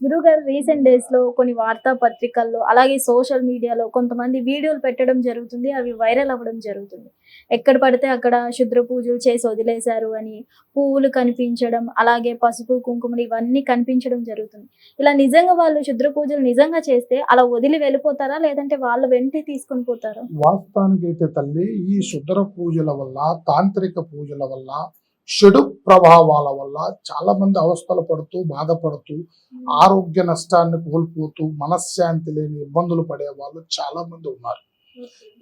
గురువుగారు రీసెంట్ డేస్‌లో కొన్ని వార్తా పత్రికల్లో, అలాగే సోషల్ మీడియాలో కొంతమంది వీడియోలు పెట్టడం జరుగుతుంది. అవి వైరల్ అవ్వడం జరుగుతుంది. ఎక్కడ పడితే అక్కడ క్షుద్ర పూజలు చేసి వదిలేశారు అని, పువ్వులు కనిపించడం, అలాగే పసుపు, కుంకుమలు ఇవన్నీ కనిపించడం జరుగుతుంది. ఇలా నిజంగా వాళ్ళు క్షుద్ర పూజలు నిజంగా చేస్తే అలా వదిలి వెళ్ళిపోతారా? లేదంటే వాళ్ళ వెంటే తీసుకొని పోతారా? వాస్తవానికైతే తల్లి, ఈ శుద్ర పూజల వల్ల, తాంత్రిక పూజల వల్ల, చెడు ప్రభావాల వల్ల చాలా మంది అవస్థలు పడుతూ, బాధపడుతూ, ఆరోగ్య నష్టాన్ని కోల్పోతూ, మనశ్శాంతి లేని ఇబ్బందులు పడే వాళ్ళు చాలా మంది ఉన్నారు.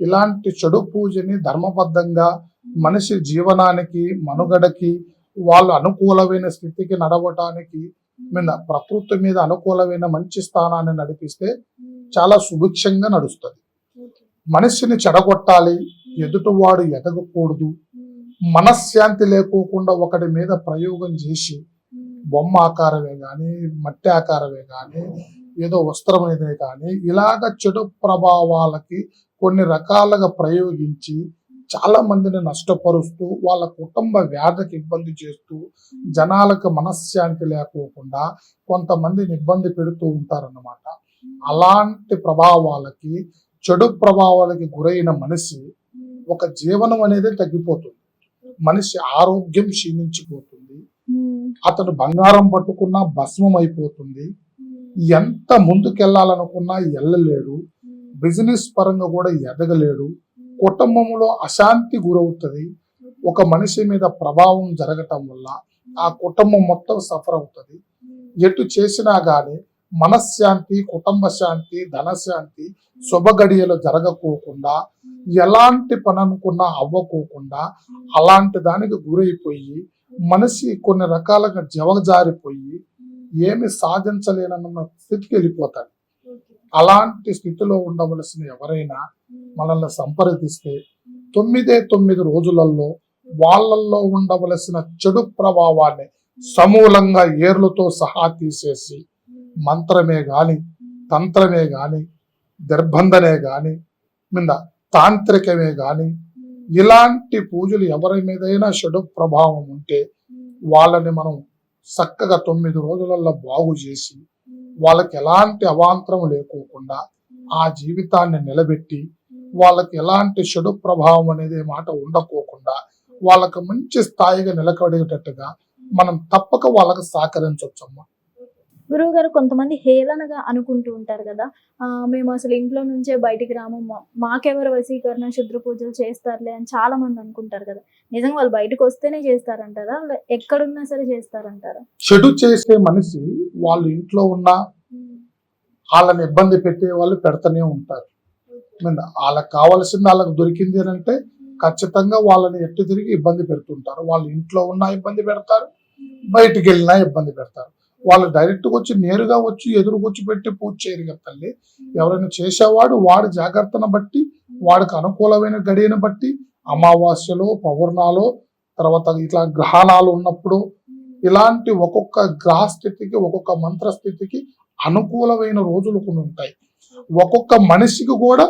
ఇలాంటి చెడు పూజని ధర్మబద్ధంగా మనిషి జీవనానికి, మనుగడకి, వాళ్ళు అనుకూలమైన స్థితికి నడవటానికి ప్రకృతి మీద అనుకూలమైన మంచి స్థానాన్ని నడిపిస్తే చాలా సుభిక్షంగా నడుస్తుంది. మనిషిని చెడగొట్టాలి, ఎదుటివాడు ఎదగకూడదు, మనశ్శాంతి లేకోకుండా ఒకటి మీద ప్రయోగం చేసి, బొమ్మ ఆకారమే కానీ, మట్టి ఆకారమే కానీ, ఏదో వస్త్రం అనేది కానీ, ఇలాగ చెడు ప్రభావాలకి కొన్ని రకాలుగా ప్రయోగించి చాలా మందిని నష్టపరుస్తూ, వాళ్ళ కుటుంబ వ్యాధికి ఇబ్బంది చేస్తూ, జనాలకు మనశ్శాంతి లేకోకుండా కొంతమందిని ఇబ్బంది పెడుతూ ఉంటారన్నమాట. అలాంటి ప్రభావాలకి, చెడు ప్రభావాలకి గురైన మనిషి ఒక జీవనం అనేది తగ్గిపోతుంది. మనిషి ఆరోగ్యం క్షీణించిపోతుంది. అతను బంగారం పట్టుకున్నా భస్మం అయిపోతుంది. ఎంత ముందుకెళ్లాలనుకున్నా వెళ్ళలేడు. బిజినెస్ పరంగా కూడా ఎదగలేడు. కుటుంబంలో అశాంతి గురవుతుంది. ఒక మనిషి మీద ప్రభావం జరగటం వల్ల ఆ కుటుంబం మొత్తం సఫర్ అవుతుంది. ఎటు చేసినా గాని మనశ్శాంతి, కుటుంబ శాంతి, ధనశాంతి శుభగడియలు జరగకోకుండా, ఎలాంటి పని అనుకున్నా అవ్వకోకుండా, అలాంటి దానికి గురైపోయి మనిషి కొన్ని రకాలుగా జవజారిపోయి ఏమి సాధించలేనన్న స్థితికి వెళ్ళిపోతాడు. అలాంటి స్థితిలో ఉండవలసిన ఎవరైనా మనల్ని సంప్రదిస్తే 9 రోజులలో వాళ్ళల్లో ఉండవలసిన చెడు ప్రభావాన్ని సమూలంగా ఏర్లతో సహా తీసేసి, మంత్రమే గాని, తంత్రమే గాని, దిర్బంధనే గాని, తాంత్రికమే గాని, ఇలాంటి పూజలు ఎవరి మీదైనా చెడు ప్రభావం ఉంటే వాళ్ళని మనం చక్కగా 9 రోజులలో బాగు చేసి, వాళ్ళకి ఎలాంటి అవాంతరం లేకోకుండా ఆ జీవితాన్ని నిలబెట్టి, వాళ్ళకి ఎలాంటి చెడు ప్రభావం అనేది మాట ఉండకోకుండా వాళ్ళకి మంచి స్థాయిగా నిలకడేటట్టుగా మనం తప్పక వాళ్ళకి సహకరించవచ్చమ్మా. గురువు గారు, కొంతమంది హేళనగా అనుకుంటూ ఉంటారు కదా, మేము అసలు ఇంట్లో నుంచే బయటికి రాము, మాకెవరు వశీకరణ క్షుద్ర పూజలు చేస్తారులే అని చాలా మంది అనుకుంటారు కదా. నిజంగా వాళ్ళు బయటకు వస్తేనే చేస్తారంటారా? ఎక్కడున్నా సరే చేస్తారంటారా? చెడు చేసే మనిషి వాళ్ళ ఇంట్లో ఉన్న వాళ్ళని ఇబ్బంది పెట్టే వాళ్ళు పెడతానే ఉంటారు. వాళ్ళకి కావాల్సింది వాళ్ళకి దొరికింది అని అంటే ఖచ్చితంగా వాళ్ళని ఎట్టు తిరిగి ఇబ్బంది పెడుతుంటారు. వాళ్ళ ఇంట్లో ఉన్నా ఇబ్బంది పెడతారు, బయటికి వెళ్ళినా ఇబ్బంది పెడతారు. వాళ్ళు డైరెక్ట్గా వచ్చి నేరుగా వచ్చి ఎదురుకొచ్చి పెట్టి పూజ చేయరు కదా తల్లి. ఎవరైనా చేసేవాడు వాడి జాగ్రత్తను బట్టి, వాడికి అనుకూలమైన గడియను బట్టి, అమావాస్యలో, పౌర్ణాలో, తర్వాత ఇట్లా గ్రహణాలు ఉన్నప్పుడు, ఇలాంటి ఒక్కొక్క గ్రహ స్థితికి, ఒక్కొక్క మంత్ర స్థితికి అనుకూలమైన రోజులు కొన్ని ఉంటాయి. ఒక్కొక్క మనిషికి కూడా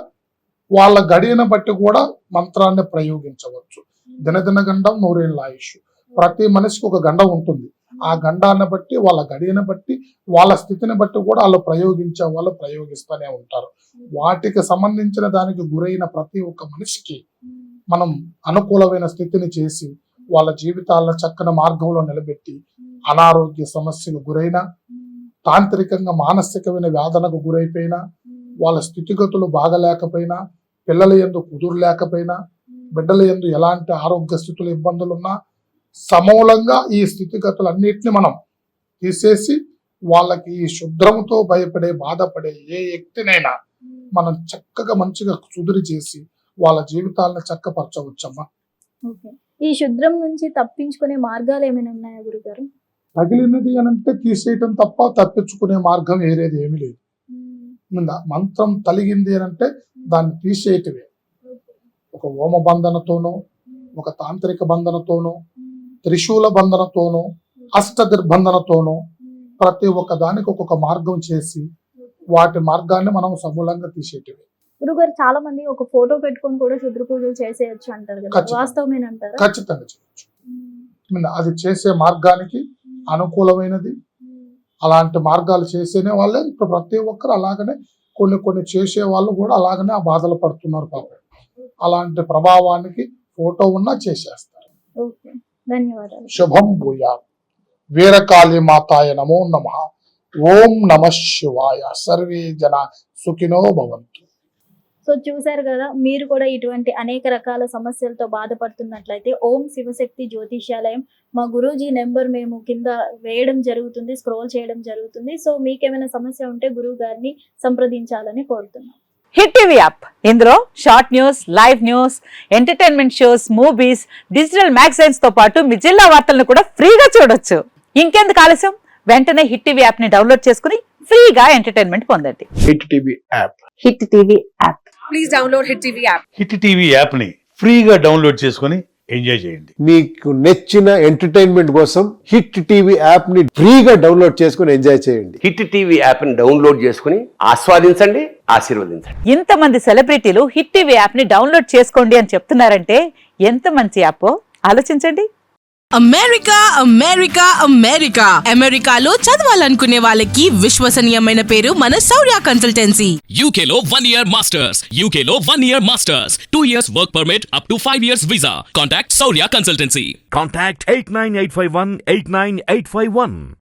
వాళ్ళ గడియను బట్టి కూడా మంత్రాన్ని ప్రయోగించవచ్చు. దినదిన గండం 100 ఏళ్ళ ఆయుష్. ప్రతి మనిషికి ఒక గండం ఉంటుంది. ఆ గండాన్ని బట్టి, వాళ్ళ గడియను బట్టి, వాళ్ళ స్థితిని బట్టి కూడా వాళ్ళు ప్రయోగించే వాళ్ళు ప్రయోగిస్తూనే ఉంటారు. వాటికి సంబంధించిన దానికి గురైన ప్రతి ఒక్క మనిషికి మనం అనుకూలమైన స్థితిని చేసి వాళ్ళ జీవితాలను చక్కని మార్గంలో నిలబెట్టి, అనారోగ్య సమస్యకు గురైన, తాంత్రికంగా మానసికమైన వేదనకు గురైపోయినా, వాళ్ళ స్థితిగతులు బాగలేకపోయినా, పిల్లల యందు కుదురు లేకపోయినా, బిడ్డల యందు ఎలాంటి ఆరోగ్య స్థితులు ఇబ్బందులున్నా సమూలంగా ఈ స్థితిగతులన్నిటిని మనం తీసేసి వాళ్ళకి ఈ శుద్రముతో భయపడే, బాధపడే ఏ వ్యక్తినైనా మనం చక్కగా మంచిగా సుదురు చేసి వాళ్ళ జీవితాలను చక్కపరచవచ్చమ్మా. ఈ శుద్రం నుంచి తప్పించుకునే మార్గాలు ఏమైనా ఉన్నాయా గురుగారు? తగిలినది అనంటే తీసేయటం తప్ప తప్పించుకునే మార్గం ఏరేది ఏమీ లేదు. మంత్రం తలిగింది అనంటే దాన్ని తీసేయటమే. ఒక హోమ బంధనతోనో, ఒక తాంత్రిక బంధనతోనో, త్రిశూల బంధనతోనో, అష్ట దిర్బంధనతోనో, ప్రతి ఒక్క దానికి ఒక్కొక్క మార్గం చేసి వాటి మార్గాన్ని మనం సమూలంగా తీసేయటమే. గురుగారు, చాలా మంది ఒక ఫోటో పెట్టుకొని కూడా క్షుద్ర పూజలు చేసేయచ్చు అంటారు కదా, వాస్తవమేనంటారా? ఖచ్చితంగా చేయొచ్చు. అది చేసే మార్గానికి అనుకూలమైనది, అలాంటి మార్గాలు చేసేనే వాళ్ళే ఇప్పుడు ప్రతి ఒక్కరు అలాగనే కొన్ని చేసే వాళ్ళు కూడా అలాగనే ఆ బాధలు పడుతున్నారు పాపం. అలాంటి ప్రభావానికి ఫోటో ఉన్నా చేసేస్తారు. ఓకే, ధన్యవాదాలు. శుభం భూయా. వీరకాళీ మాతాయ నమో నమః. ఓం నమః శివాయ. సర్వే జన సుఖినో భవంతు. సో చూశారు కదా, మీరు కూడా ఇటువంటి అనేక రకాల సమస్యలతో బాధపడుతున్నట్లయితే ఓం శివశక్తి జ్యోతిష్యాలయం మా గురూజీ నెంబర్ మేము కింద వేయడం జరుగుతుంది, స్క్రోల్ చేయడం జరుగుతుంది. సో మీకేమైనా సమస్య ఉంటే గురువు గారిని సంప్రదించాలని కోరుతున్నాం. హిట్ టీవీ యాప్, ఇందులో short news, live news, entertainment shows, movies, digital magazines తో పాటు మీ జిల్లా వార్తలను కూడా ఫ్రీగా చూడొచ్చు. ఇంకెందుకు ఆలస్యం, వెంటనే హిట్ టీవీ యాప్ ని డౌన్లోడ్ చేసుకుని ఫ్రీగా ఎంటర్టైన్మెంట్ పొందండి. Hit TV app. Hit TV app. Please download Hit TV app. Hit TV యాప్ని ఫ్రీగా డౌన్లోడ్ చేసుకొని ఎంజాయ్ చేయండి. మీకు నచ్చిన ఎంటర్టైన్మెంట్ కోసం హిట్ టీవీ యాప్ ని ఫ్రీగా డౌన్లోడ్ చేసుకుని ఎంజాయ్ చేయండి. హిట్ టీవీ యాప్ ని డౌన్లోడ్ చేసుకుని ఆస్వాదించండి, ఆశీర్వదించండి. ఇంతమంది సెలబ్రిటీలు హిట్ టీవీ యాప్ ని డౌన్లోడ్ చేసుకోండి అని చెప్తున్నారంటే ఎంత మంచి యాప్ ఆలోచించండి. అమెరికా అమెరికా అమెరికా అమెరికాలో చదవాలనుకునే వాళ్ళకి విశ్వసనీయమైన పేరు మన శౌర్య consultancy. UK Law 1 Year Masters. UK Law 1 Year Masters. 2 years work permit up to 5 years visa. Contact Saurya Consultancy. Contact 89851 89851.